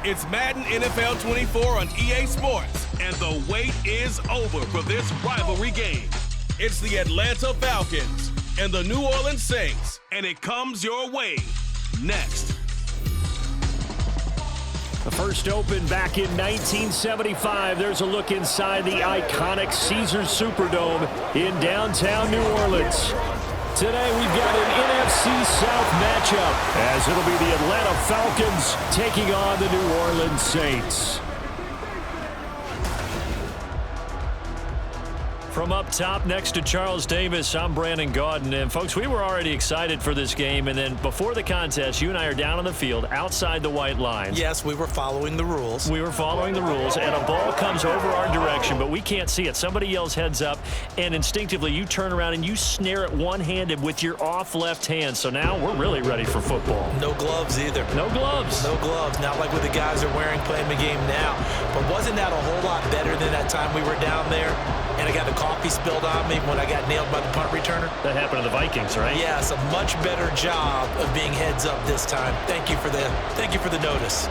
It's Madden NFL 24 on EA Sports, and the wait is over for this rivalry game. It's the Atlanta Falcons and the New Orleans Saints, and it comes your way next. The first opened back in 1975. There's a look inside the iconic Caesars Superdome in downtown New Orleans. Today we've got an NFC South matchup as it'll be the Atlanta Falcons taking on the New Orleans Saints. From up top next to Charles Davis, I'm Brandon Gaudin. And folks, we were already excited for this game. And then before the contest, you and I are down on the field outside the white lines. Yes, we were following the rules. We were following the rules, and a ball comes over our direction, but we can't see it. Somebody yells heads up, and instinctively you turn around and you snare it one-handed with your off left hand. So now we're really ready for football. No gloves either. No gloves. No gloves. Not like what the guys are wearing playing the game now. But wasn't that a whole lot better than that time we were down there? And I got the coffee spilled on me when I got nailed by the punt returner. That happened to the Vikings, right? Yes, a much better job of being heads up this time. Thank you for the notice.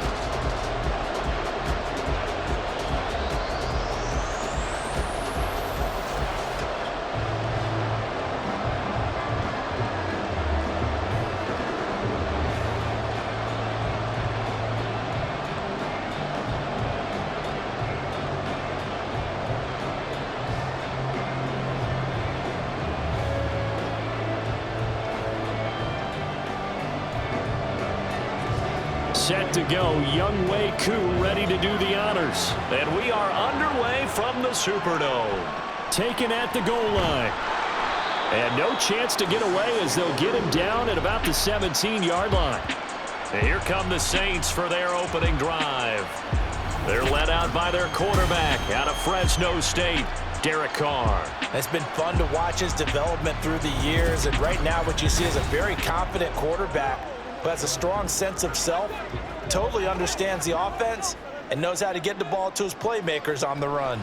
Set to go, Young Wei Koo ready to do the honors. And we are underway from the Superdome. Taken at the goal line. And no chance to get away as they'll get him down at about the 17-yard line. And here come the Saints for their opening drive. They're led out by their quarterback out of Fresno State, Derek Carr. It's been fun to watch his development through the years. And right now what you see is a very confident quarterback who has a strong sense of self, totally understands the offense, and knows how to get the ball to his playmakers on the run.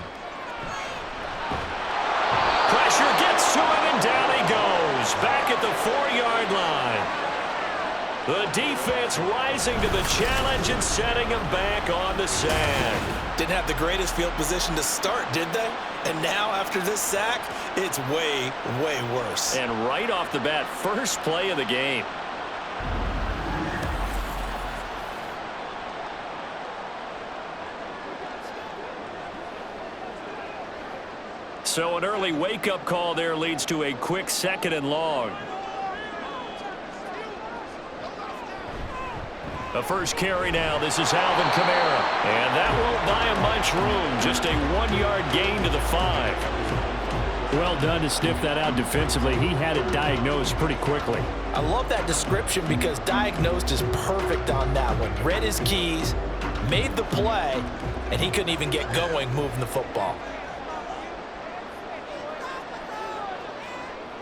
Pressure gets to him, and down he goes. Back at the 4-yard line. The defense rising to the challenge and setting him back on the sand. Didn't have the greatest field position to start, did they? And now, after this sack, it's way, way worse. And right off the bat, first play of the game. So an early wake-up call there leads to a quick 2nd and long. The first carry now. This is Alvin Kamara. And that won't buy him much room. Just a 1-yard gain to the 5. Well done to sniff that out defensively. He had it diagnosed pretty quickly. I love that description because diagnosed is perfect on that one. Read his keys, made the play, and he couldn't even get going moving the football.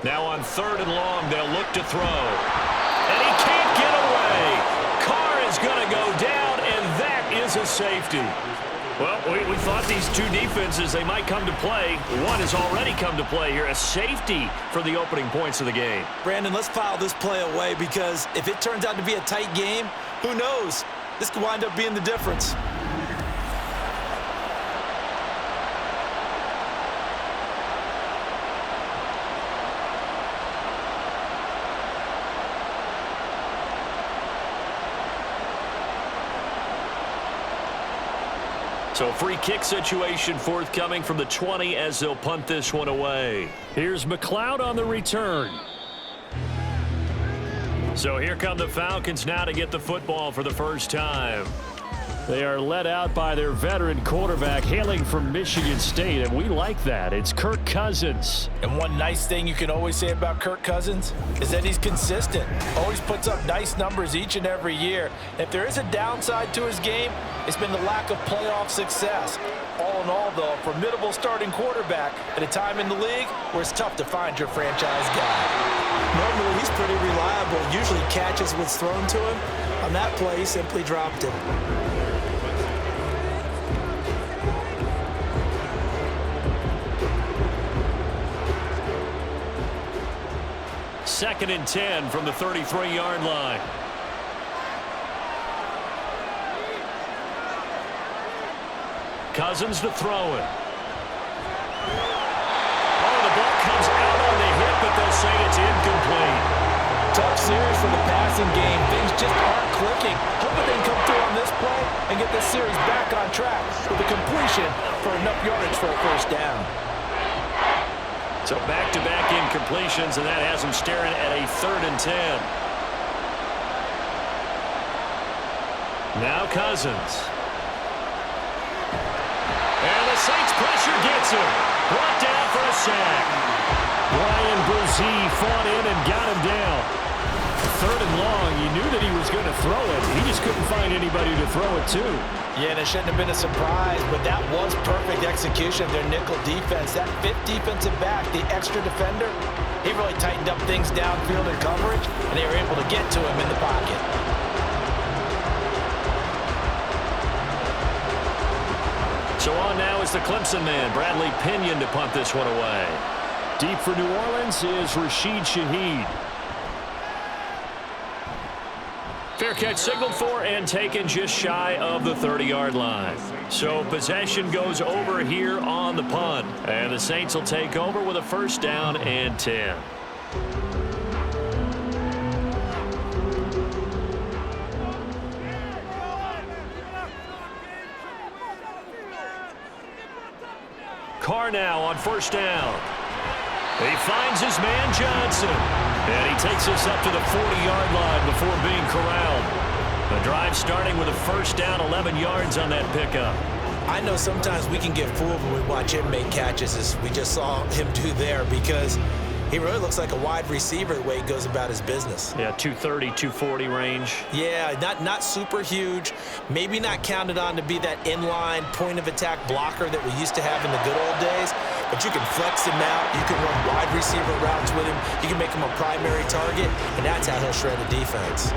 Now on 3rd and long, they'll look to throw. And he can't get away. Carr is going to go down, and that is a safety. Well, we thought these two defenses, they might come to play. One has already come to play here. A safety for the opening points of the game. Brandon, let's file this play away because if it turns out to be a tight game, who knows? This could wind up being the difference. So free kick situation forthcoming from the 20 as they'll punt this one away. Here's McLeod on the return. So here come the Falcons now to get the football for the first time. They are led out by their veteran quarterback hailing from Michigan State, and we like that. It's Kirk Cousins. And one nice thing you can always say about Kirk Cousins is that he's consistent. Always puts up nice numbers each and every year. If there is a downside to his game, it's been the lack of playoff success. All in all, though, a formidable starting quarterback at a time in the league where it's tough to find your franchise guy. Normally, he's pretty reliable. Usually catches what's thrown to him. On that play, he simply dropped it. 2nd and 10 from the 33-yard line. Cousins to throw it. Oh, the ball comes out on the hit, but they'll say it's incomplete. Tough series for the passing game. Things just aren't clicking. Hoping they can come through on this play and get this series back on track with a completion for enough yardage for a first down. So back-to-back incompletions, and that has them staring at a 3rd and 10. Now Cousins. And the Saints pressure gets him. Brought down for a sack. Brian Brzee fought in and got him down. 3rd and long, you knew that he was going to throw it. He just couldn't find anybody to throw it to. Yeah, and it shouldn't have been a surprise, but that was perfect execution of their nickel defense. That 5th defensive back, the extra defender, he really tightened up things downfield in coverage, and they were able to get to him in the pocket. So on now is the Clemson man, Bradley Pinion, to punt this one away. Deep for New Orleans is Rashid Shaheed. Fair catch signaled for and taken just shy of the 30-yard line. So possession goes over here on the punt. And the Saints will take over with a 1st down and 10. Carr now on 1st down. He finds his man Johnson. And he takes us up to the 40-yard line before being corralled. The drive starting with a 1st down, 11 yards on that pickup. I know sometimes we can get fooled when we watch him make catches, as we just saw him do there, because he really looks like a wide receiver the way he goes about his business. Yeah, 230, 240 range. Yeah, not super huge. Maybe not counted on to be that inline point-of-attack blocker that we used to have in the good old days. But you can flex him out. You can run wide receiver routes with him. You can make him a primary target, and that's how he'll shred a defense.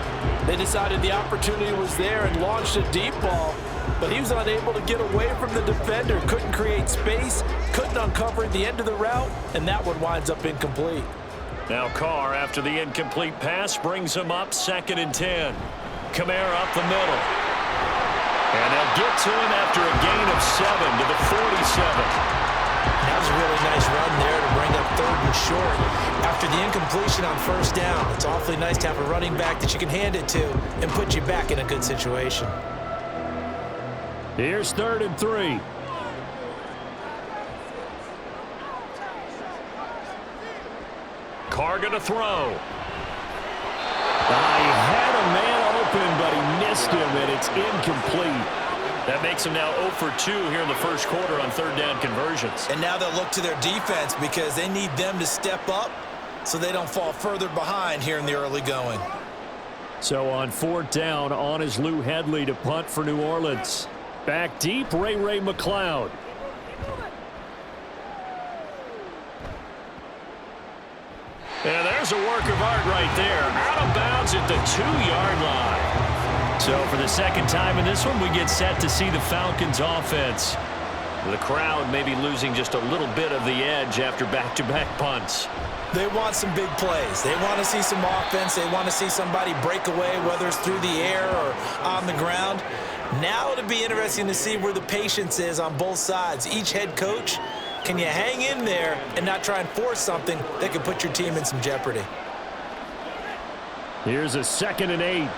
They decided the opportunity was there and launched a deep ball, but he was unable to get away from the defender. Couldn't create space, couldn't uncover the end of the route, and that one winds up incomplete. Now Carr, after the incomplete pass, brings him up 2nd and 10. Kamara up the middle. And they'll get to him after a gain of 7 to the 47. That was a really nice run there to bring up 3rd and short. After the incompletion on 1st down, it's awfully nice to have a running back that you can hand it to and put you back in a good situation. Here's 3rd and 3. Carr gonna throw. He had a man open, but he missed him, and it's incomplete. That makes him now 0 for 2 here in the 1st quarter on 3rd down conversions. And now they'll look to their defense because they need them to step up so they don't fall further behind here in the early going. So on 4th down, on is Lou Hedley to punt for New Orleans. Back deep, Ray McLeod. And there's a work of art right there. Out of bounds at the 2-yard line. So for the 2nd time in this one, we get set to see the Falcons offense. The crowd maybe losing just a little bit of the edge after back-to-back punts. They want some big plays. They want to see some offense. They want to see somebody break away, whether it's through the air or on the ground. Now it'll be interesting to see where the patience is on both sides. Each head coach, can you hang in there and not try and force something that could put your team in some jeopardy? Here's a 2nd and 8.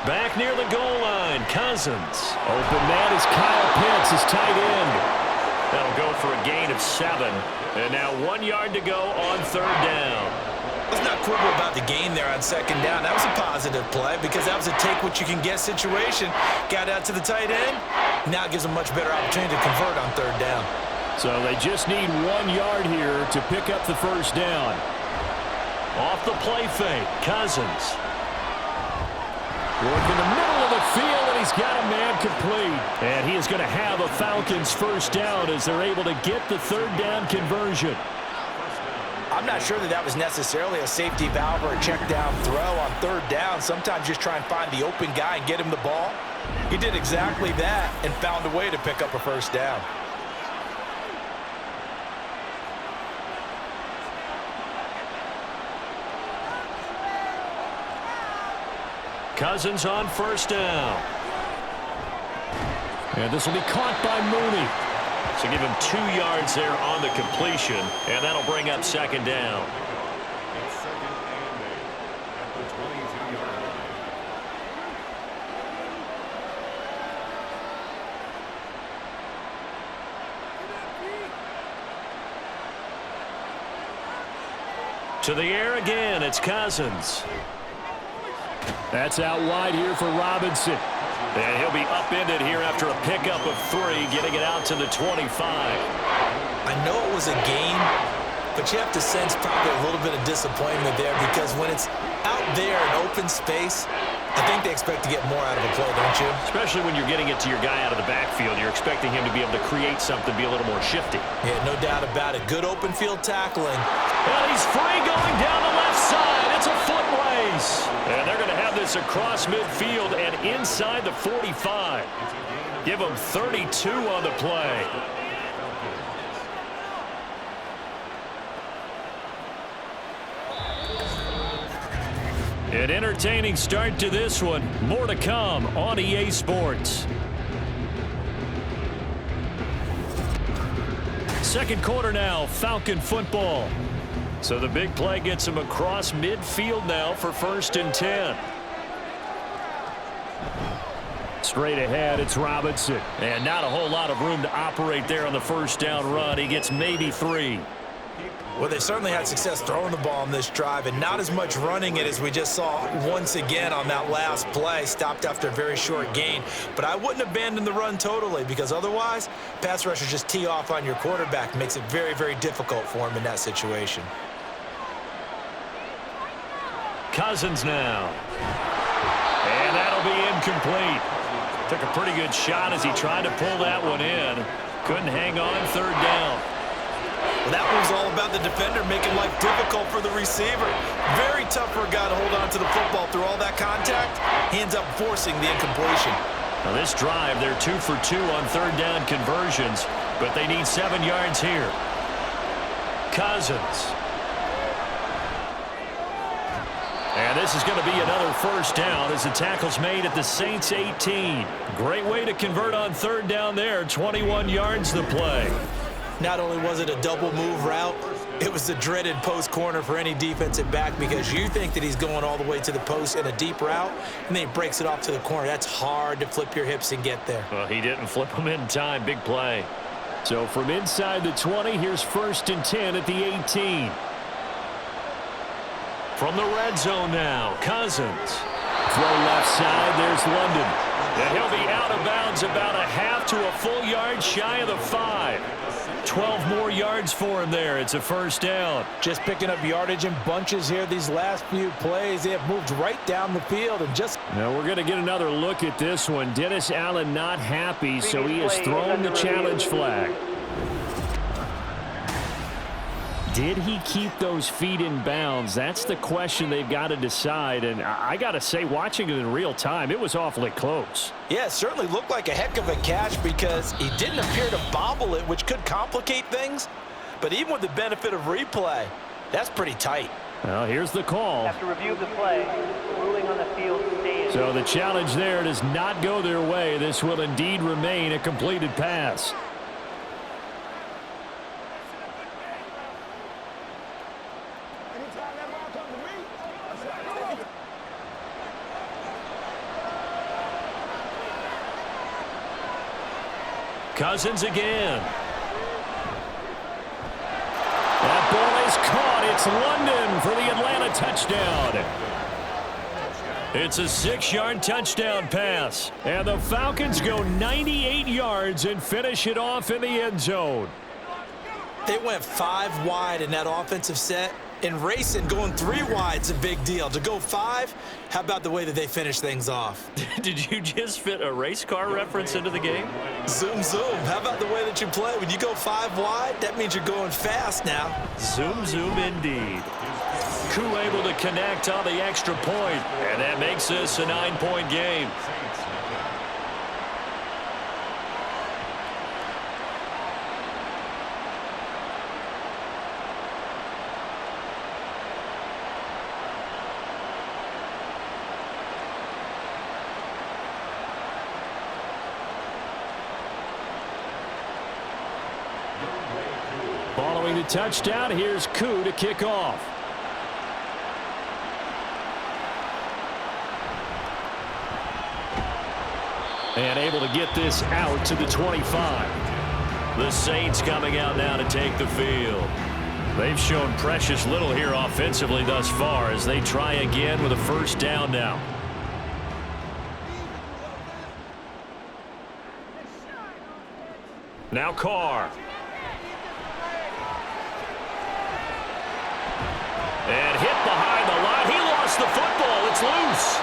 Back near the goal line, Cousins. Open man is Kyle Pitts, his tight end. That'll go for a gain of 7. And now 1 yard to go on 3rd down. Let's not quibble about the gain there on 2nd down. That was a positive play because that was a take-what-you-can-get situation. Got out to the tight end. Now it gives them a much better opportunity to convert on 3rd down. So they just need 1 yard here to pick up the 1st down. Off the play fake, Cousins. Work in the middle of the field, and he's got a man complete. And he is going to have a Falcons 1st down as they're able to get the 3rd down conversion. I'm not sure that was necessarily a safety valve or a check down throw on 3rd down. Sometimes just try and find the open guy and get him the ball. He did exactly that and found a way to pick up a 1st down. Cousins on first down. And this will be caught by Mooney. So give him 2 yards there on the completion, and that'll bring up second down. To the air again, it's Cousins. That's out wide here for Robinson. And he'll be upended here after a pickup of 3, getting it out to the 25. I know it was a game, but you have to sense probably a little bit of disappointment there because when it's out there in open space, I think they expect to get more out of a play, don't you? Especially when you're getting it to your guy out of the backfield. You're expecting him to be able to create something, be a little more shifty. Yeah, no doubt about it. Good open field tackling. And he's free going down the left side. It's a foot race. And they're going to have this across midfield and inside the 45. Give them 32 on the play. An entertaining start to this one. More to come on EA Sports. Second quarter now, Falcon football. So the big play gets him across midfield now for 1st and 10. Straight ahead, it's Robinson. And not a whole lot of room to operate there on the first down run. He gets maybe 3. Well, they certainly had success throwing the ball on this drive and not as much running it as we just saw once again on that last play. Stopped after a very short gain. But I wouldn't abandon the run totally because otherwise, pass rushers just tee off on your quarterback. Makes it very, very difficult for him in that situation. Cousins now. And that'll be incomplete. Took a pretty good shot as he tried to pull that one in. Couldn't hang on 3rd down. Well, that was all about the defender making life difficult for the receiver. Very tough for a guy to hold on to the football through all that contact. He ends up forcing the incompletion. Now this drive, they're 2 for 2 on 3rd down conversions, but they need 7 yards here. Cousins. And this is going to be another first down as the tackle's made at the Saints 18. Great way to convert on 3rd down there. 21 yards the play. Not only was it a double move route, it was the dreaded post corner for any defensive back because you think that he's going all the way to the post in a deep route, and then he breaks it off to the corner. That's hard to flip your hips and get there. Well, he didn't flip him in time. Big play. So from inside the 20, here's 1st and 10 at the 18. From the red zone now, Cousins. Throw left side, there's London. And he'll be out of bounds about a half to a full yard shy of the 5. 12 more yards for him there. It's a first down. Just picking up yardage in bunches here these last few plays. They have moved right down the field and just... Now we're going to get another look at this one. Dennis Allen not happy, so he has thrown the challenge flag. Did he keep those feet in bounds? That's the question they've got to decide. And I got to say, watching it in real time, it was awfully close. Yeah, it certainly looked like a heck of a catch because he didn't appear to bobble it, which could complicate things. But even with the benefit of replay, that's pretty tight. Well, here's the call. After review of the play, ruling on the field stands. So the challenge there does not go their way. This will indeed remain a completed pass. Cousins again. That ball is caught. It's London for the Atlanta touchdown. It's a 6-yard touchdown pass. And the Falcons go 98 yards and finish it off in the end zone. They went 5 wide in that offensive set. And racing, going 3 wide's a big deal. To go 5, how about the way that they finish things off? Did you just fit a race car reference into the game? Zoom, zoom. How about the way that you play? When you go 5 wide, that means you're going fast now. Zoom, zoom indeed. Koo able to connect on the extra point, and that makes this a 9-point game. Throwing the touchdown, here's Koo to kick off. And able to get this out to the 25. The Saints coming out now to take the field. They've shown precious little here offensively thus far as they try again with a first down now. Now Carr. And hit behind the line. He lost the football. It's loose.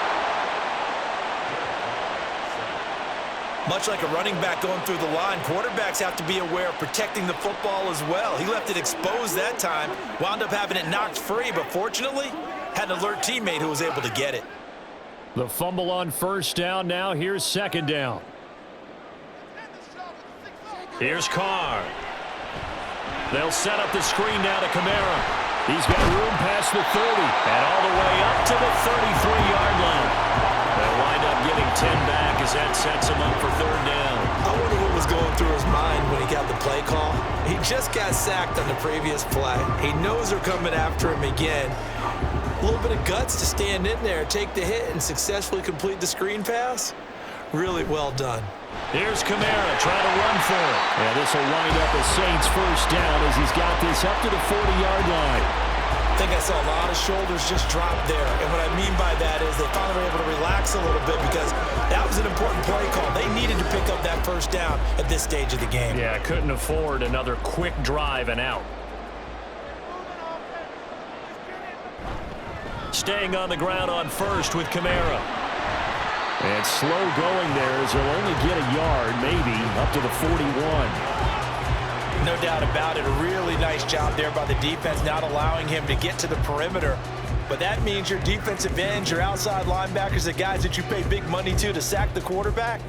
Much like a running back going through the line, quarterbacks have to be aware of protecting the football as well. He left it exposed that time, wound up having it knocked free, but fortunately, had an alert teammate who was able to get it. The fumble on first down now. Here's second down. Here's Carr. They'll set up the screen now to Kamara. He's got room past the 30 and all the way up to the 33-yard line. They'll wind up getting 10 back as that sets him up for third down. I wonder what was going through his mind when he got the play call. He just got sacked on the previous play. He knows they're coming after him again. A little bit of guts to stand in there, take the hit, and successfully complete the screen pass. Really well done. Here's Kamara trying to run for it. And this will wind up a Saints first down as he's got this up to the 40-yard line. I think I saw a lot of shoulders just drop there. And what I mean by that is they finally were able to relax a little bit because that was an important play call. They needed to pick up that first down at this stage of the game. Yeah, couldn't afford another quick drive and out. Staying on the ground on first with Kamara. And slow going there as he'll only get a yard, maybe, up to the 41. No doubt about it. A really nice job there by the defense, not allowing him to get to the perimeter. But that means your defensive ends, your outside linebackers, the guys that you pay big money to sack the quarterback,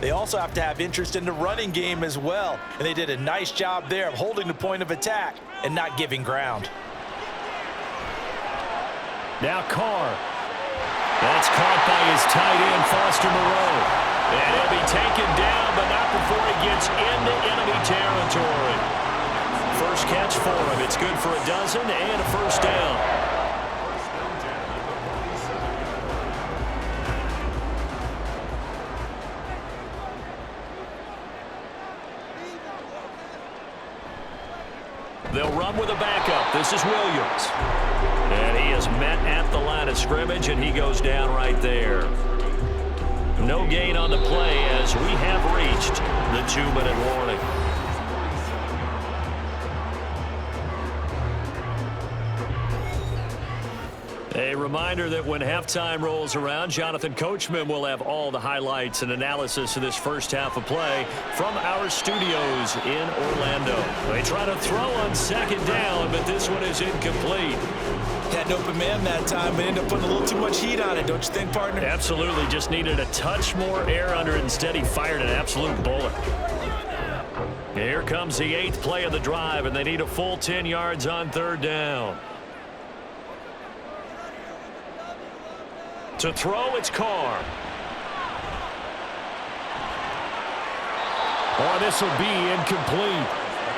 they also have to have interest in the running game as well. And they did a nice job there of holding the point of attack and not giving ground. Now Carr. That's caught by his tight end, Foster Moreau. And he'll be taken down, but not before he gets into enemy territory. First catch for him. It's good for a dozen and a first down. They'll run with a backup. This is Williams. And he is met at the line of scrimmage, and he goes down right there. No gain on the play as we have reached the 2-minute warning. A reminder that when halftime rolls around, Jonathan Coachman will have all the highlights and analysis of this first half of play from our studios in Orlando. They try to throw on second down, but this one is incomplete. Had an open man that time, but ended up putting a little too much heat on it, don't you think, partner? Absolutely. Just needed a touch more air under it. Instead, he fired an absolute bullet. Here comes the 8th play of the drive, and they need a full 10 yards on third down. To throw, it's Carr. Oh, this will be incomplete.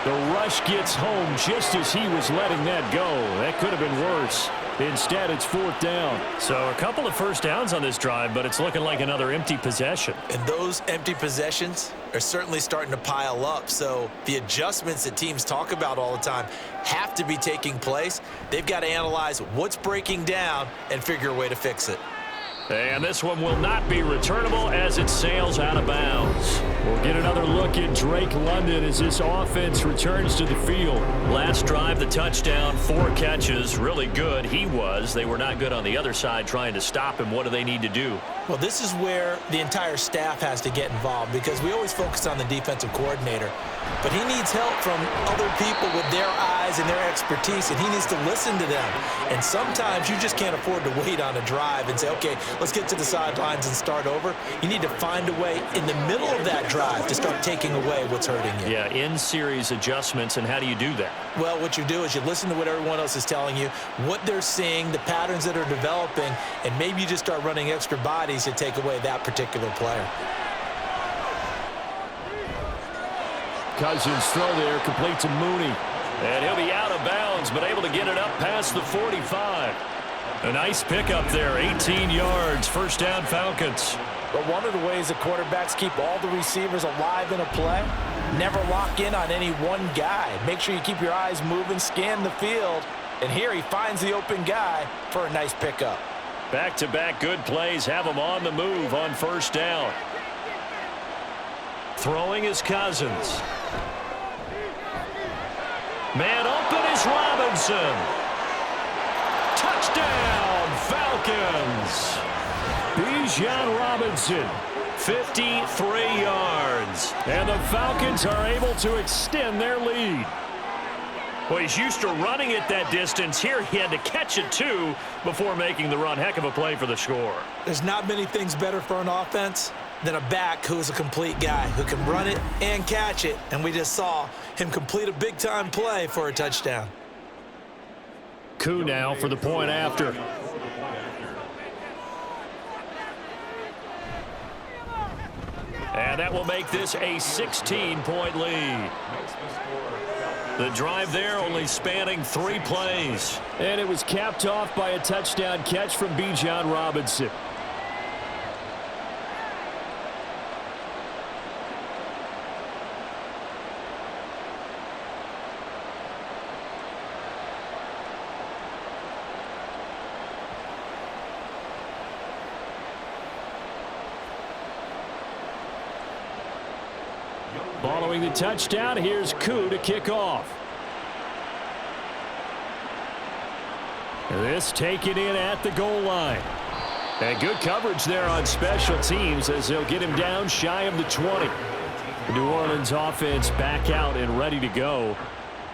The rush gets home just as he was letting that go. That could have been worse. Instead, it's fourth down. So a couple of first downs on this drive, but it's looking like another empty possession. And those empty possessions are certainly starting to pile up. So the adjustments that teams talk about all the time have to be taking place. They've got to analyze what's breaking down and figure a way to fix it. And this one will not be returnable as it sails out of bounds. We'll get another look at Drake London as this offense returns to the field. Last drive, the touchdown, 4 catches, really good. He was. They were not good on the other side trying to stop him. What do they need to do? Well, this is where the entire staff has to get involved because we always focus on the defensive coordinator. But he needs help from other people with their eyes and their expertise, and he needs to listen to them. And sometimes you just can't afford to wait on a drive and say, okay, let's get to the sidelines and start over. You need to find a way in the middle of that drive to start taking away what's hurting you. Yeah, in-series adjustments, and how do you do that? Well, what you do is you listen to what everyone else is telling you, what they're seeing, the patterns that are developing, and maybe you just start running extra bodies to take away that particular player. Cousins throw there, complete to Mooney. And he'll be out of bounds, but able to get it up past the 45. A nice pickup there, 18 yards, first down Falcons. But one of the ways that quarterbacks keep all the receivers alive in a play, never lock in on any one guy. Make sure you keep your eyes moving, scan the field. And here he finds the open guy for a nice pickup. Back-to-back good plays have him on the move on first down. Throwing is Cousins. Man open is Robinson. Touchdown, Falcons. Bijan Robinson, 53 yards. And the Falcons are able to extend their lead. Well, he's used to running it that distance. Here he had to catch it, too, before making the run. Heck of a play for the score. There's not many things better for an offense than a back who is a complete guy, who can run it and catch it. And we just saw him complete a big-time play for a touchdown. Koo now for the point after. And that will make this a 16-point lead. The drive there only spanning 3 plays. And it was capped off by a touchdown catch from Bijan Robinson. Following the touchdown, here's Koo to kick off. This taken in at the goal line. And good coverage there on special teams as they'll get him down shy of the 20. The New Orleans offense back out and ready to go.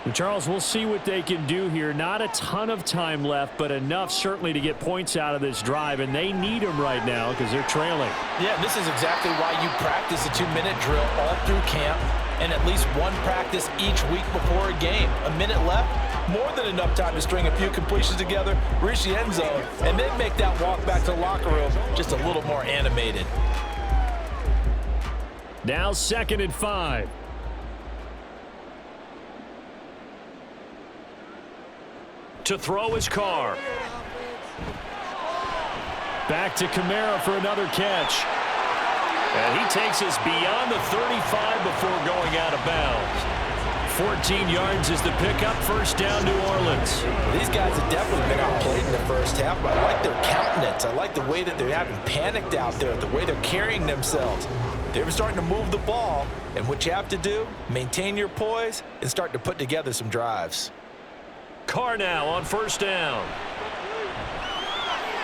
And Charles, we'll see what they can do here. Not a ton of time left, but enough certainly to get points out of this drive, and they need them right now because they're trailing. Yeah, this is exactly why you practice a 2-minute drill all through camp and at least one practice each week before a game. A minute left, more than enough time to string a few completions together, reach the end zone, and then make that walk back to the locker room just a little more animated. Now 2nd and 5. To throw his Carr. Back to Kamara for another catch. And he takes us beyond the 35 before going out of bounds. 14 yards is the pickup, first down New Orleans. These guys have definitely been outplayed in the first half, but I like their countenance. I like the way that they haven't panicked out there, the way they're carrying themselves. They're starting to move the ball, and what you have to do, maintain your poise and start to put together some drives. Carr now on first down.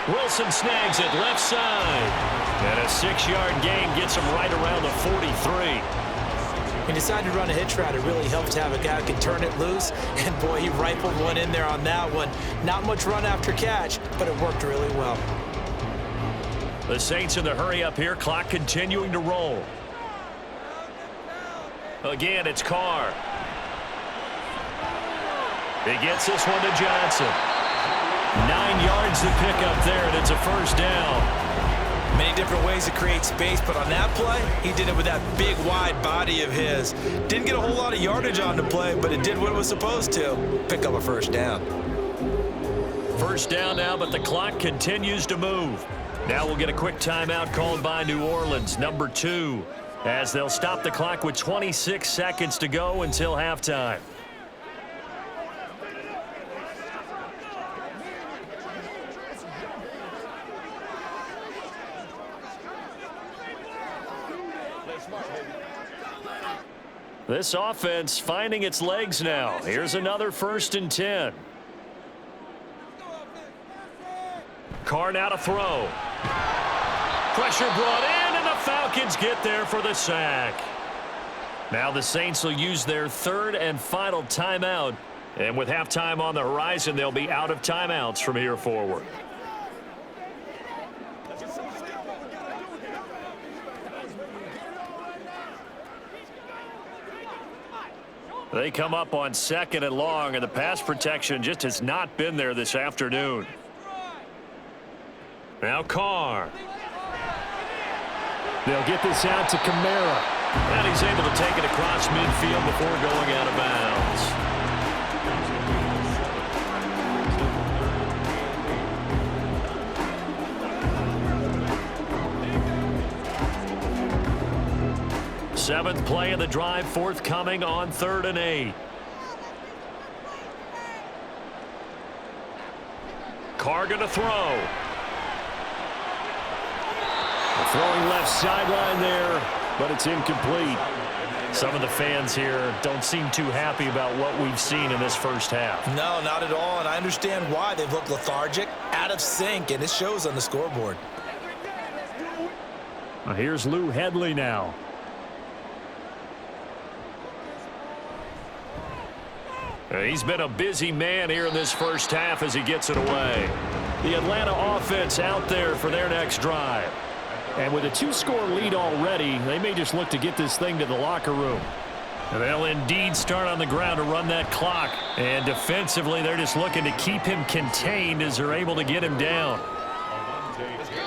Wilson snags it left side. And a 6-yard gain gets him right around the 43. He decided to run a hitch route. It really helps to have a guy who can turn it loose. And, boy, he rifled one in there on that one. Not much run after catch, but it worked really well. The Saints in the hurry up here. Clock continuing to roll. Again, it's Carr. He gets this one to Johnson. 9 yards to pick up there, and it's a first down. Many different ways to create space, but on that play, he did it with that big, wide body of his. Didn't get a whole lot of yardage on the play, but it did what it was supposed to. Pick up a first down. First down now, but the clock continues to move. Now we'll get a quick timeout called by New Orleans, number 2, as they'll stop the clock with 26 seconds to go until halftime. This offense finding its legs now. Here's another 1st and 10. Carr now to throw. Pressure brought in, and the Falcons get there for the sack. Now the Saints will use their 3rd and final timeout. And with halftime on the horizon, they'll be out of timeouts from here forward. They come up on 2nd and long, and the pass protection just has not been there this afternoon. Now Carr. They'll get this out to Kamara. And he's able to take it across midfield before going out of bounds. Seventh play of the drive forthcoming on 3rd and 8. Carr going to throw. Throwing left sideline there, but it's incomplete. Some of the fans here don't seem too happy about what we've seen in this first half. No, not at all, and I understand why. They've looked lethargic, out of sync, and it shows on the scoreboard. Well, here's Lou Hedley now. He's been a busy man here in this first half as he gets it away. The Atlanta offense out there for their next drive. And with a 2-score lead already, they may just look to get this thing to the locker room. They'll indeed start on the ground to run that clock. And defensively, they're just looking to keep him contained as they're able to get him down.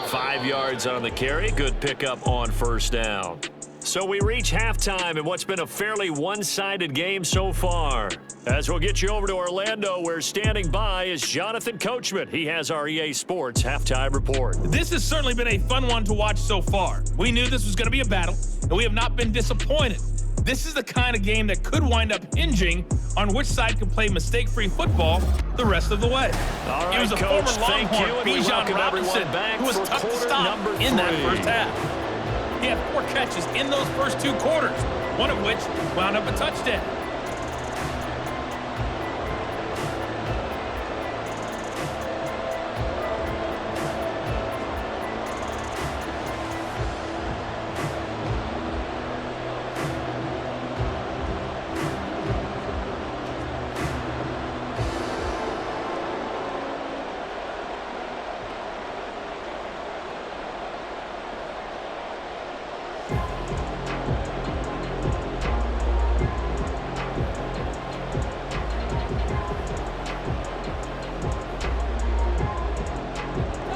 5 yards on the carry. Good pickup on first down. So we reach halftime in what's been a fairly one-sided game so far. As we'll get you over to Orlando, where standing by is Jonathan Coachman. He has our EA Sports halftime report. This has certainly been a fun one to watch so far. We knew this was going to be a battle, and we have not been disappointed. This is the kind of game that could wind up hinging on which side can play mistake-free football the rest of the way. All right, it was a Coach, former Longhorn, Bijan Robinson, who was tough to stop in that first half. He had 4 catches in those first 2 quarters, one of which wound up a touchdown.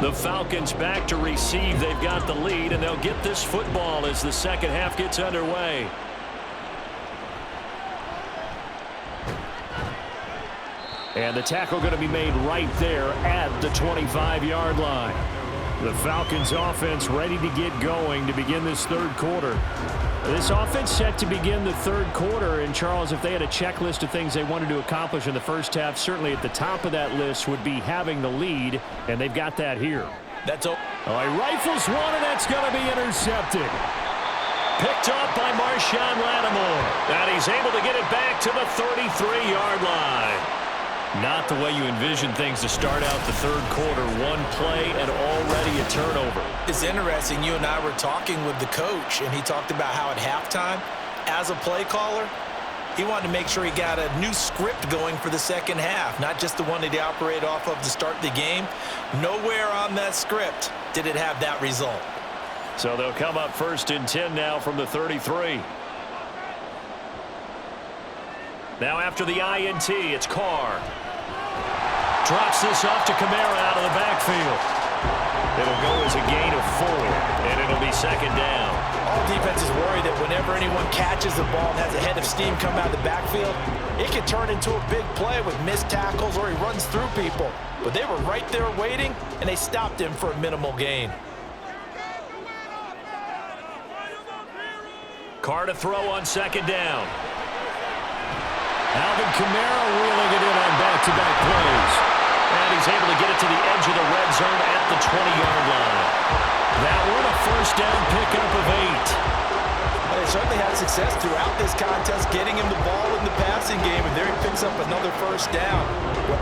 The Falcons back to receive. They've got the lead, and they'll get this football as the second half gets underway. And the tackle going to be made right there at the 25-yard line. The Falcons offense ready to get going to begin this third quarter. This offense set to begin the third quarter, and Charles, if they had a checklist of things they wanted to accomplish in the first half, certainly at the top of that list would be having the lead, and they've got that here. That's all. He rifles one, and that's going to be intercepted. Picked up by Marshawn Lattimore, and he's able to get it back to the 33-yard line. Not the way you envision things to start out the third quarter. One play and already a turnover. It's interesting. You and I were talking with the coach, and he talked about how at halftime, as a play caller, he wanted to make sure he got a new script going for the second half, not just the one that he operated off of to start the game. Nowhere on that script did it have that result. So they'll come up 1st and 10 now from the 33. Now after the INT, it's Carr. Drops this off to Kamara out of the backfield. It'll go as a gain of 4, and it'll be second down. All defenses worry that whenever anyone catches the ball and has a head of steam come out of the backfield, it can turn into a big play with missed tackles or he runs through people. But they were right there waiting, and they stopped him for a minimal gain. Carr to throw on second down. Alvin Kamara reeling it in on back-to-back plays. And he's able to get it to the edge of the red zone at the 20-yard line. That one a first down pickup of 8. They certainly had success throughout this contest, getting him the ball in the passing game, and there he picks up another first down.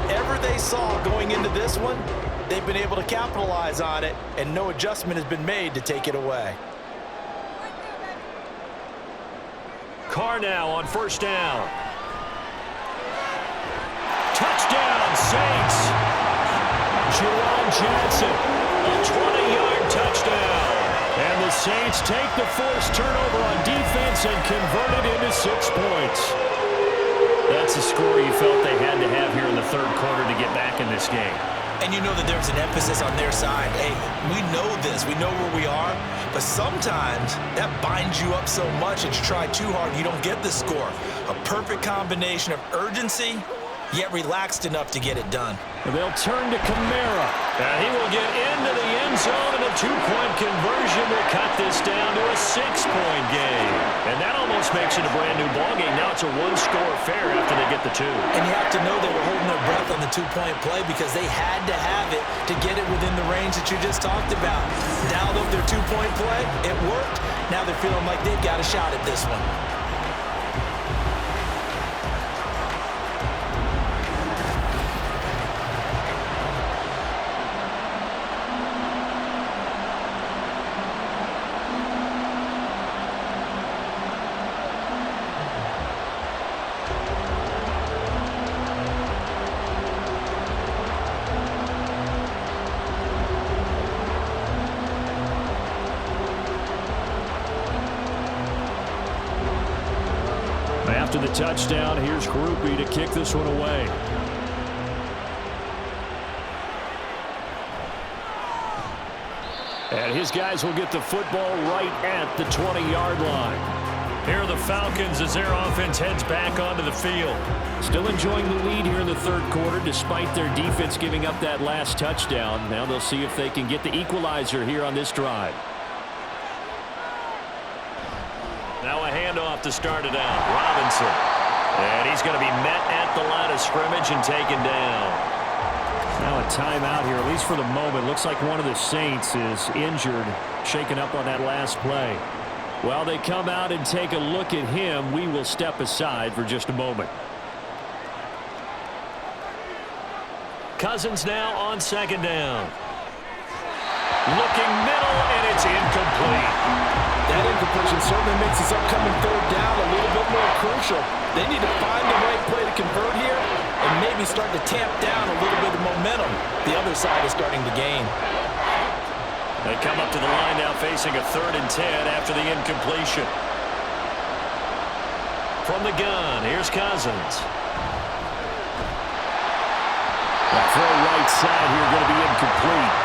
Whatever they saw going into this one, they've been able to capitalize on it, and no adjustment has been made to take it away. Carr now on first down. Touchdown, Saints. Juwan Johnson, a 20-yard touchdown. And the Saints take the forced turnover on defense and convert it into 6 points. That's the score you felt they had to have here in the third quarter to get back in this game. And you know that there's an emphasis on their side. Hey, we know this. We know where we are. But sometimes that binds you up so much that you try too hard and you don't get the score. A perfect combination of urgency yet relaxed enough to get it done. They'll turn to Kamara. And he will get into the end zone, and a two-point conversion will cut this down to a 6-point game. And that almost makes it a brand-new ballgame. Now it's a one-score affair after they get the two. And you have to know they were holding their breath on the two-point play because they had to have it to get it within the range that you just talked about. Dialed up their two-point play. It worked. Now they're feeling like they've got a shot at this one. After the touchdown, here's Groupie to kick this one away. And his guys will get the football right at the 20-yard line. Here are the Falcons as their offense heads back onto the field. Still enjoying the lead here in the third quarter despite their defense giving up that last touchdown. Now they'll see if they can get the equalizer here on this drive. Now a handoff to start it out. Robinson. And he's going to be met at the line of scrimmage and taken down. Now a timeout here, at least for the moment. Looks like one of the Saints is injured, shaken up on that last play. While they come out and take a look at him, we will step aside for just a moment. Cousins now on second down. Looking middle, and it's incomplete. That incompletion certainly makes this upcoming third down a little bit more crucial. They need to find the right play to convert here and maybe start to tamp down a little bit of momentum. The other side is starting to gain. They come up to the line now facing a 3rd and 10 after the incompletion. From the gun, here's Cousins. The throw right side here going to be incomplete.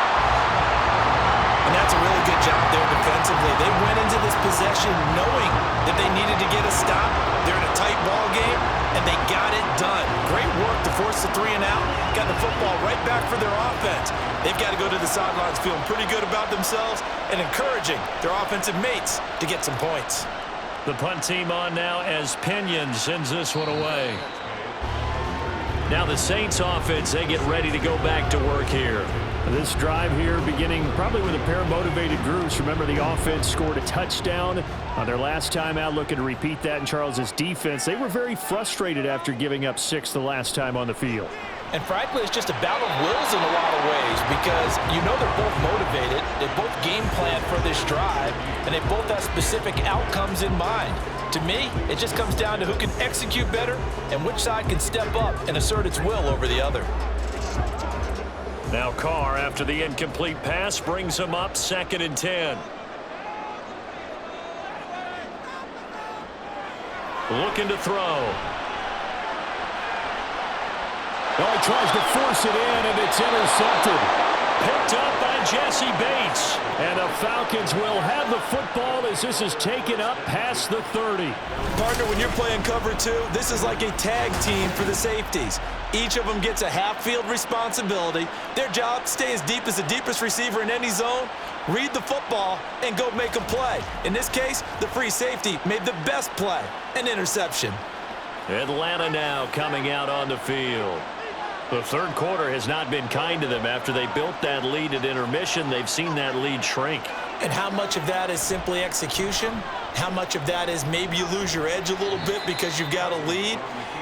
And that's a really good job there defensively. They went into this possession knowing that they needed to get a stop. They're in a tight ball game, and they got it done. Great work to force the 3 and out. Got the football right back for their offense. They've got to go to the sidelines feeling pretty good about themselves and encouraging their offensive mates to get some points. The punt team on now as Pinion sends this one away. Now the Saints offense, they get ready to go back to work here. This drive here beginning probably with a pair of motivated groups. Remember, the offense scored a touchdown on their last time out, looking to repeat that in Charles's defense. They were very frustrated after giving up 6 the last time on the field. And frankly, it's just a battle of wills in a lot of ways because you know they're both motivated. They both game plan for this drive, and they both have specific outcomes in mind. To me, it just comes down to who can execute better and which side can step up and assert its will over the other. Now Carr, after the incomplete pass, brings him up 2nd and 10. Looking to throw. Oh, he tries to force it in, and it's intercepted. Picked up by Jesse Bates. And the Falcons will have the football as this is taken up past the 30. Partner, when you're playing cover 2, this is like a tag team for the safeties. Each of them gets a half-field responsibility. Their job, stay as deep as the deepest receiver in any zone, read the football, and go make a play. In this case, the free safety made the best play, an interception. Atlanta now coming out on the field. The third quarter has not been kind to them. After they built that lead at intermission, they've seen that lead shrink. And how much of that is simply execution? How much of that is maybe you lose your edge a little bit because you've got a lead?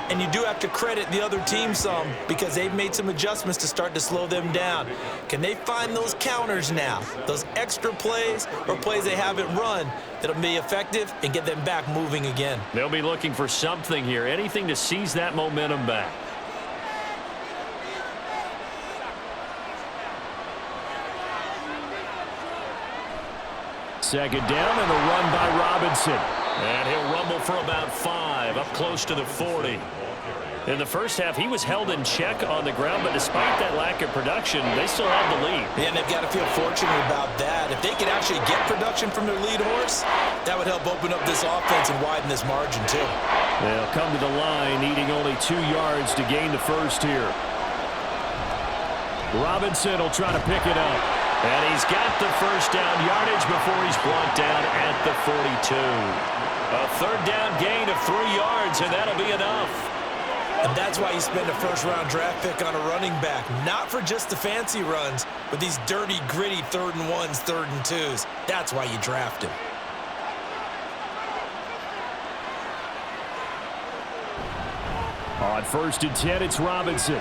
And you do have to credit the other team some because they've made some adjustments to start to slow them down. Can they find those counters now, those extra plays or plays they haven't run that'll be effective and get them back moving again? They'll be looking for something here, anything to seize that momentum back. Second down and a run by Robinson. And he'll rumble for about 5, up close to the 40. In the first half, he was held in check on the ground, but despite that lack of production, they still have the lead. Yeah, and they've got to feel fortunate about that. If they could actually get production from their lead horse, that would help open up this offense and widen this margin too. They'll come to the line, needing only 2 yards to gain the first here. Robinson will try to pick it up. And he's got the first down yardage before he's brought down at the 42. A third down gain of 3 yards, and that'll be enough. And that's why you spend a first-round draft pick on a running back. Not for just the fancy runs, but these dirty, gritty 3rd and 1s, 3rd and 2s. That's why you draft him. On 1st and 10, it's Robinson.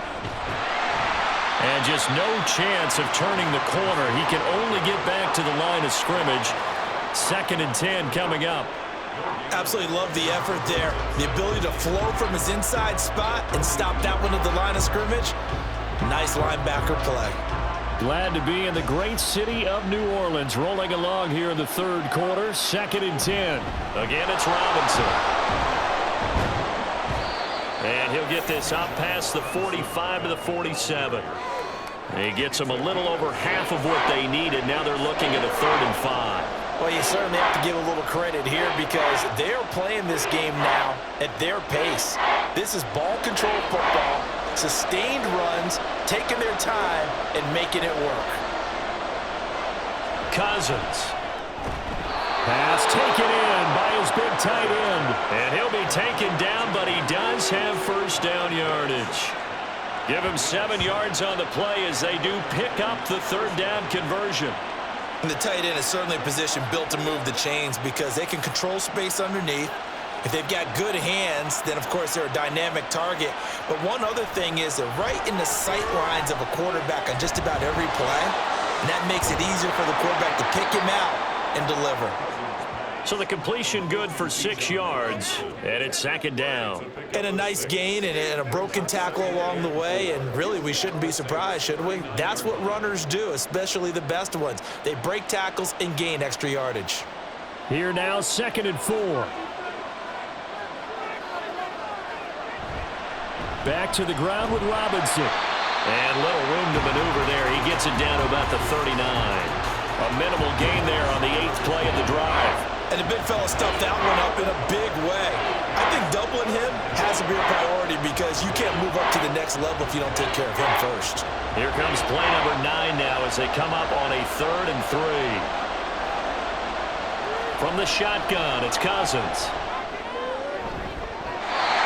And just no chance of turning the corner. He can only get back to the line of scrimmage. 2nd and 10 coming up. Absolutely love the effort there. The ability to flow from his inside spot and stop that one at the line of scrimmage. Nice linebacker play. Glad to be in the great city of New Orleans. Rolling along here in the 3rd quarter. 2nd and 10. Again, it's Robinson. And he'll get this up past the 45 to the 47. He gets them a little over half of what they needed. Now they're looking at a 3rd and 5. Well, you certainly have to give a little credit here because they're playing this game now at their pace. This is ball control football, sustained runs, taking their time, and making it work. Cousins. Pass taken in by his big tight end. And he'll be taken down, but he does have first down yardage. Give him 7 yards on the play as they do pick up the 3rd down conversion. And the tight end is certainly a position built to move the chains because they can control space underneath. If they've got good hands, then, of course, they're a dynamic target. But one other thing is they're right in the sight lines of a quarterback on just about every play. And that makes it easier for the quarterback to pick him out and deliver. So the completion good for 6 yards, and it's 2nd down. And a nice gain and a broken tackle along the way, and really we shouldn't be surprised, should we? That's what runners do, especially the best ones. They break tackles and gain extra yardage. Here now, 2nd and 4. Back to the ground with Robinson. And little room to maneuver there. He gets it down to about the 39. A minimal gain there on the 8th play of the drive. And the big fella stuffed that one up in a big way. I think doubling him has to be a priority because you can't move up to the next level if you don't take care of him first. Here comes play number 9 now as they come up on a 3rd and 3. From the shotgun, it's Cousins.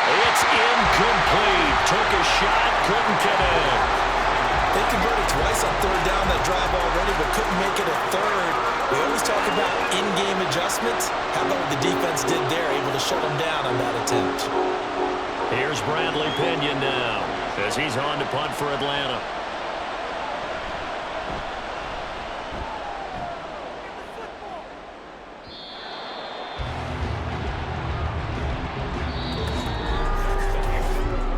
It's incomplete. Took a shot, couldn't connect. They converted twice on 3rd down that drive already, but couldn't make it a 3rd. We always talk about in-game adjustments. How about what the defense did there, able to shut them down on that attempt. Here's Bradley Pinion now as he's on to punt for Atlanta.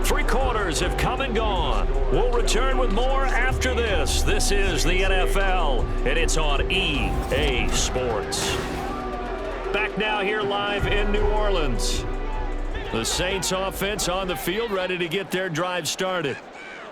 Three quarters have come and gone. We'll return with more after this. This is the NFL, and it's on EA Sports. Back now here live in New Orleans. The Saints offense on the field, ready to get their drive started.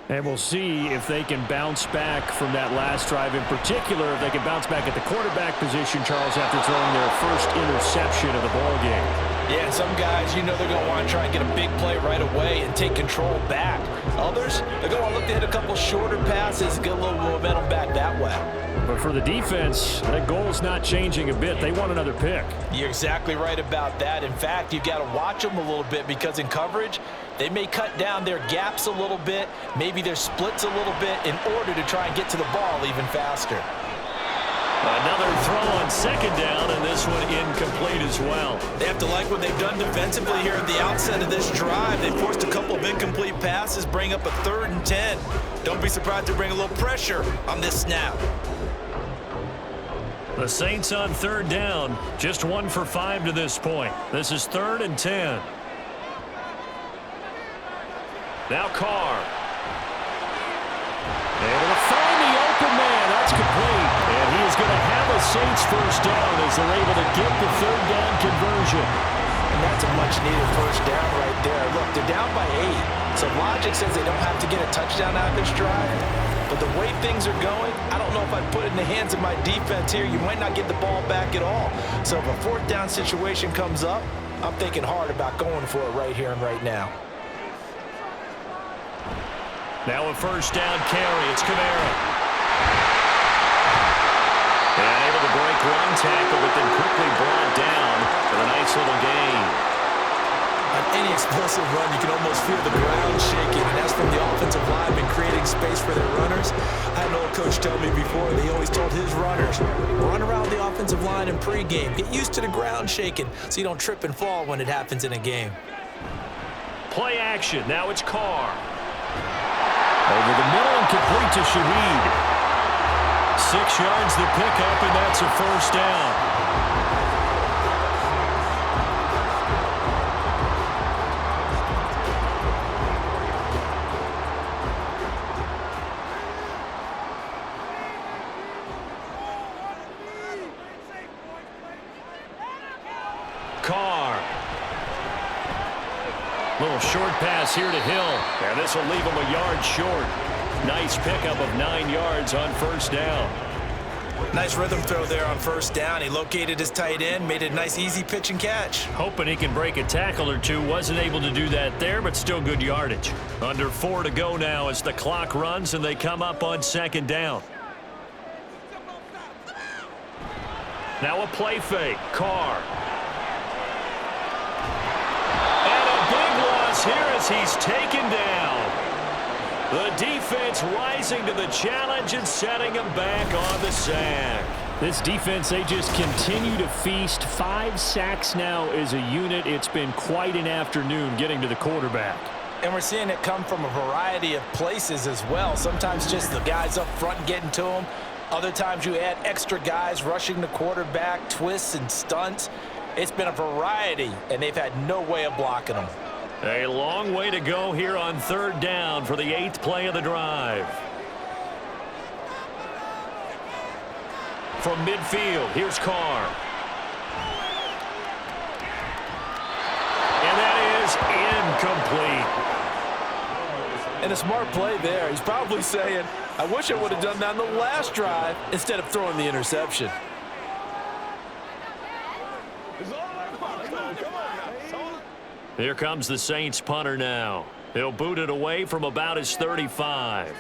And we'll see if they can bounce back from that last drive. In particular, if they can bounce back at the quarterback position, Charles, after throwing their first interception of the ballgame. Yeah, some guys, you know they're going to want to try and get a big play right away and take control back. Others, they're going to want to look to hit a couple shorter passes, get a little momentum back that way. But for the defense, that goal's not changing a bit. They want another pick. You're exactly right about that. In fact, you've got to watch them a little bit because in coverage, they may cut down their gaps a little bit, maybe their splits a little bit in order to try and get to the ball even faster. Another throw on 2nd down, and this one incomplete as well. They have to like what they've done defensively here at the outset of this drive. They forced a couple of incomplete passes, bring up a 3rd and 10. Don't be surprised to bring a little pressure on this snap. The Saints on 3rd down, just 1 for 5 to this point. This is 3rd and 10. Now Carr. Able to find the open man. That's complete. And he is going to have a Saints first down as they're able to get the 3rd down conversion. And that's a much-needed first down right there. Look, they're down by 8. So logic says they don't have to get a touchdown out of this drive. But the way things are going, I don't know if I'd put it in the hands of my defense here. You might not get the ball back at all. So if a 4th down situation comes up, I'm thinking hard about going for it right here and right now. Now a first down carry. It's Kamara. And able to break one tackle, but then quickly brought down for a nice little gain. On any explosive run, you can almost feel the ground shaking, and that's from the offensive linemen creating space for their runners. I had an old coach tell me before, he always told his runners, run around the offensive line in pregame. Get used to the ground shaking so you don't trip and fall when it happens in a game. Play action. Now it's Carr. Over the middle and complete to Shaheed. 6 yards the pickup, and that's a first down. Carr. Little short pass here to Hill. And this will leave him a yard short. Nice pickup of 9 yards on first down. Nice rhythm throw there on first down. He located his tight end, made it a nice easy pitch and catch. Hoping he can break a tackle or two. Wasn't able to do that there, but still good yardage. Under 4 to go now as the clock runs and they come up on second down. Now a play fake. Carr. Here as he's taken down. The defense rising to the challenge and setting him back on the sack. This defense, they just continue to feast. 5 sacks now as a unit. It's been quite an afternoon getting to the quarterback. And we're seeing it come from a variety of places as well. Sometimes just the guys up front getting to him. Other times you add extra guys rushing the quarterback, twists and stunts. It's been a variety, and they've had no way of blocking them. A long way to go here on third down for the 8th play of the drive. From midfield, here's Carr. And that is incomplete. And a smart play there. He's probably saying, I wish I would have done that on the last drive instead of throwing the interception. Here comes the Saints punter now. He'll boot it away from about his 35.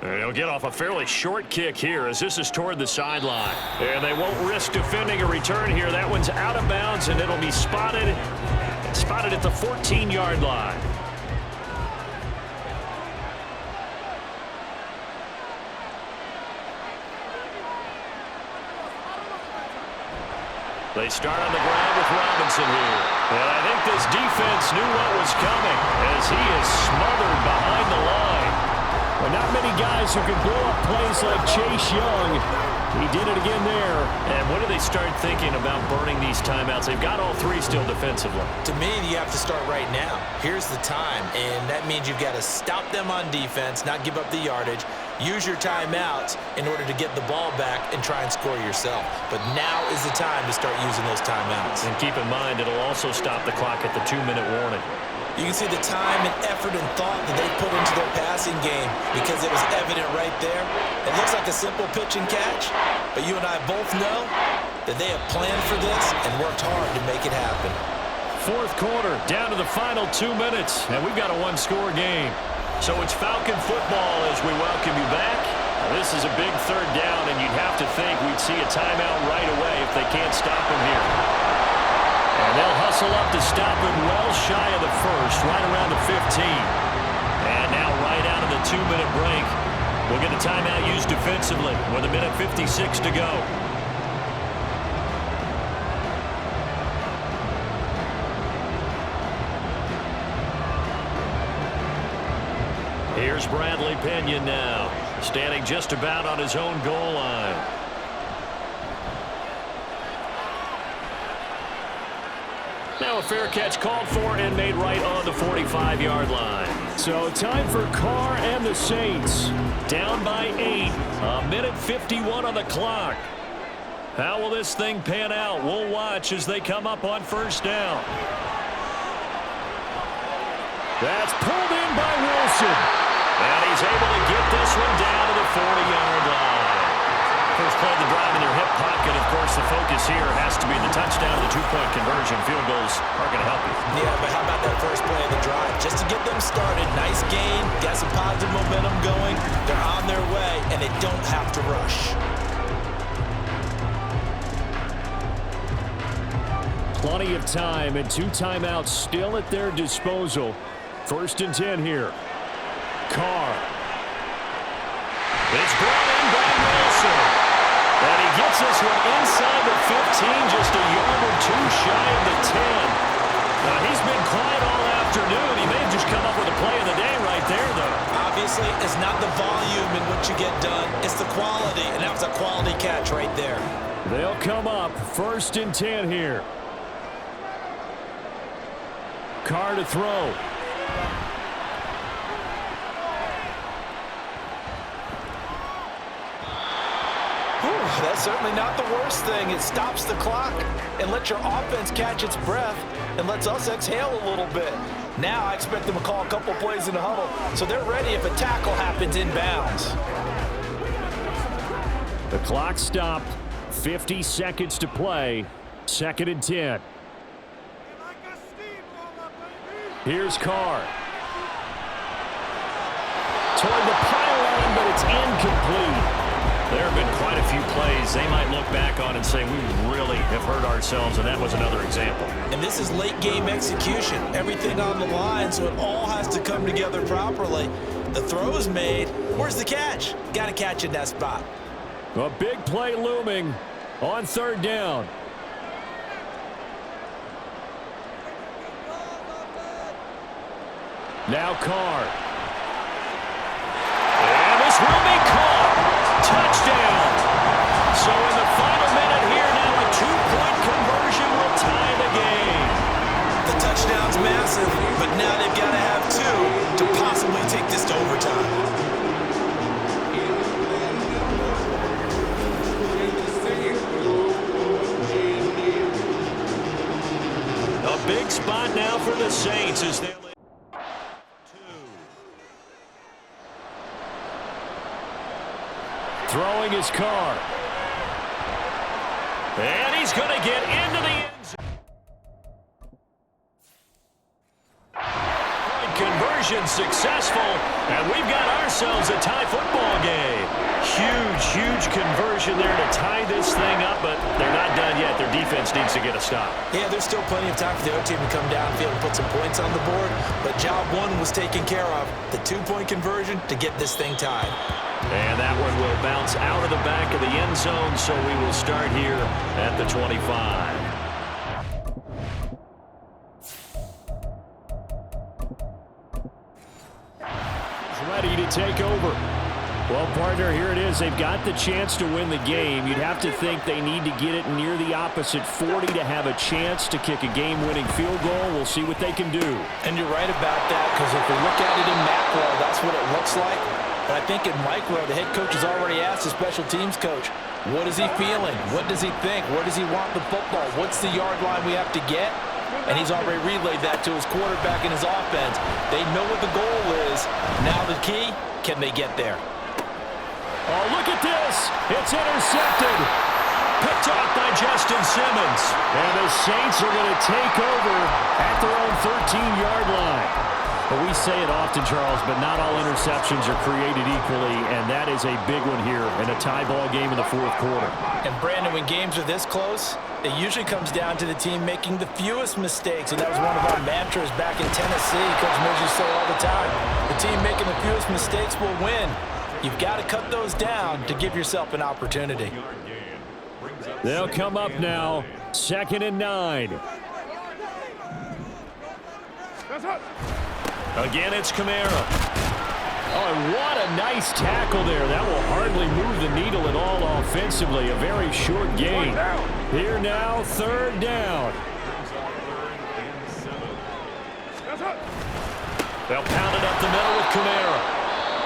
And he'll get off a fairly short kick here as this is toward the sideline. And they won't risk defending a return here. That one's out of bounds, and it'll be spotted at the 14-yard line. They start on the ground with Robinson here. And I think this defense knew what was coming as he is smothered behind the line. Well, not many guys who can blow up plays like Chase Young. He did it again there. And when do they start thinking about burning these timeouts? They've got all 3 still defensively. To me, you have to start right now. Here's the time, and that means you've got to stop them on defense, not give up the yardage. Use your timeouts in order to get the ball back and try and score yourself. But now is the time to start using those timeouts. And keep in mind, it'll also stop the clock at the 2-minute warning. You can see the time and effort and thought that they put into their passing game because it was evident right there. It looks like a simple pitch and catch, but you and I both know that they have planned for this and worked hard to make it happen. 4th quarter, down to the final 2 minutes, and we've got a 1-score game. So it's Falcon football as we welcome you back. Now, this is a big third down, and you'd have to think we'd see a timeout right away if they can't stop him here. And they'll hustle up to stop him well shy of the first, right around the 15. And now right out of the 2-minute break, we'll get a timeout used defensively with 1:56 to go. Here's Bradley Pinion now, standing just about on his own goal line. Now a fair catch called for and made right on the 45-yard line. So time for Carr and the Saints. Down by 8. 1:51 on the clock. How will this thing pan out? We'll watch as they come up on first down. That's pulled in by Wilson. And he's able to get this one down to the 40-yard line. first play of the drive in their hip pocket. Of course, the focus here has to be the touchdown, the two-point conversion. Field goals are going to help you. Yeah, but how about that first play of the drive? Just to get them started, nice gain, got some positive momentum going. They're on their way, and they don't have to rush. Plenty of time and 2 timeouts still at their disposal. 1st and 10 here. Carr. It's brought in by Wilson. And he gets this one inside the 15, just a yard or 2 shy of the 10. Now, he's been quiet all afternoon. He may have just come up with a play of the day right there, though. Obviously, it's not the volume in what you get done. It's the quality, and that was a quality catch right there. They'll come up 1st and 10 here. Carr to throw. That's certainly not the worst thing. It stops the clock and lets your offense catch its breath and lets us exhale a little bit. Now I expect them to call a couple plays in the huddle so they're ready if a tackle happens inbounds. The clock stopped. 50 seconds to play. 2nd and 10. Here's Carr. Toward the pylon, but it's incomplete. There have been quite a few plays they might look back on and say, we really have hurt ourselves, and that was another example. And this is late game execution. Everything on the line, so it all has to come together properly. The throw is made. Where's the catch? Got to catch in that spot. A big play looming on 3rd down. Now Carr. And this will be caught. Touchdown. So in the final minute here now, a 2-point conversion will tie the game. The touchdown's massive, but now they've got to have 2 to possibly take this to overtime. A big spot now for the Saints as they throwing his Carr. And he's going to get into the end zone. Conversion successful, and we've got ourselves a tie football game. Huge conversion there to tie this thing up, but they're not done yet. Their defense needs to get a stop. Yeah, there's still plenty of time for the other team to come downfield and put some points on the board, but job 1 was taken care of. The 2-point conversion to get this thing tied. And that one will bounce out of the back of the end zone, so we will start here at the 25. Ready to take over. Well, partner, here it is. They've got the chance to win the game. You'd have to think they need to get it near the opposite 40 to have a chance to kick a game-winning field goal. We'll see what they can do. And you're right about that, because if we look at it in macro, that's what it looks like. But I think in micro, the head coach has already asked the special teams coach, what is he feeling? What does he think? Where does he want the football? What's the yard line we have to get? And he's already relayed that to his quarterback and his offense. They know what the goal is. Now the key, can they get there? Oh, look at this. It's intercepted. Picked off by Justin Simmons. And the Saints are going to take over at their own 13-yard line. But we say it often, Charles, but not all interceptions are created equally, and that is a big one here in a tie ball game in the 4th quarter. And, Brandon, when games are this close, it usually comes down to the team making the fewest mistakes, and that was one of our mantras back in Tennessee. Coach Mills used to say all the time, the team making the fewest mistakes will win. You've got to cut those down to give yourself an opportunity. They'll come up now, 2nd and 9. Again, it's Kamara. Oh, and what a nice tackle there. That will hardly move the needle at all offensively. A very short gain. Here now, 3rd down. They'll pound it up the middle with Kamara.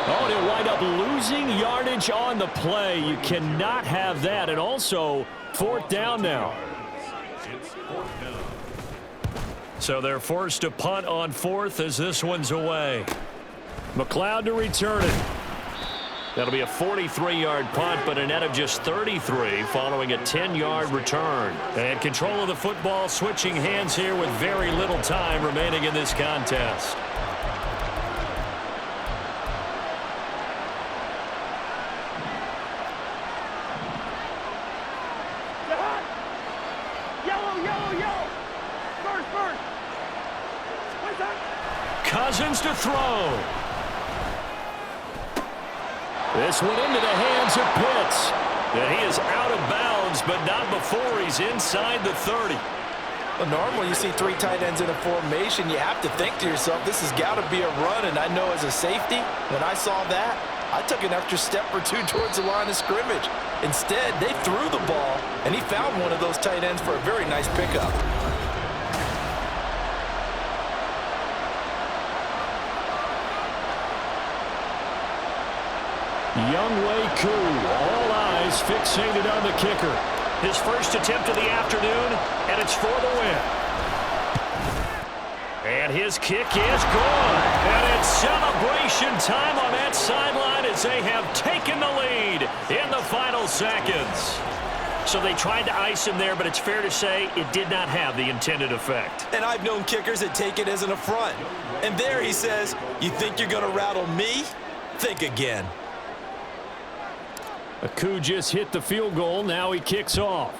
Oh, and he'll wind up losing yardage on the play. You cannot have that. And also, 4th down now. So they're forced to punt on 4th as this one's away. McLeod to return it. That'll be a 43-yard punt, but a net of just 33 following a 10-yard return. And control of the football switching hands here with very little time remaining in this contest. Cousins to throw. This one into the hands of Pitts. And he is out of bounds, but not before he's inside the 30. Well, normally you see 3 tight ends in a formation. You have to think to yourself, this has got to be a run. And I know as a safety, when I saw that, I took an extra step or 2 towards the line of scrimmage. Instead, they threw the ball, and he found one of those tight ends for a very nice pickup. Younghoe Koo, all eyes fixated on the kicker. His first attempt of the afternoon, and it's for the win. And his kick is good. And it's celebration time on that sideline as they have taken the lead in the final seconds. So they tried to ice him there, but it's fair to say it did not have the intended effect. And I've known kickers that take it as an affront. And there he says, you think you're going to rattle me? Think again. Koo just hit the field goal. Now he kicks off.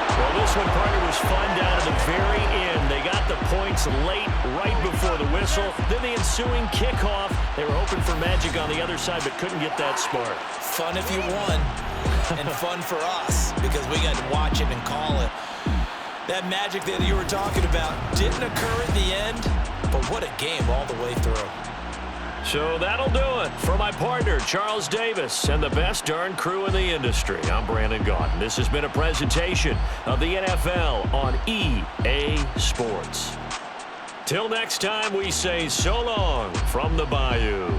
Well, this one, partner, was fun down to the very end. They got the points late, right before the whistle. Then the ensuing kickoff. They were hoping for magic on the other side, but couldn't get that spark. Fun if you won. And fun for us because we got to watch it and call it. That magic that you were talking about didn't occur at the end, but what a game all the way through. So that'll do it for my partner, Charles Davis, and the best darn crew in the industry. I'm Brandon Gaudin. This has been a presentation of the NFL on EA Sports. Till next time, we say so long from the Bayou.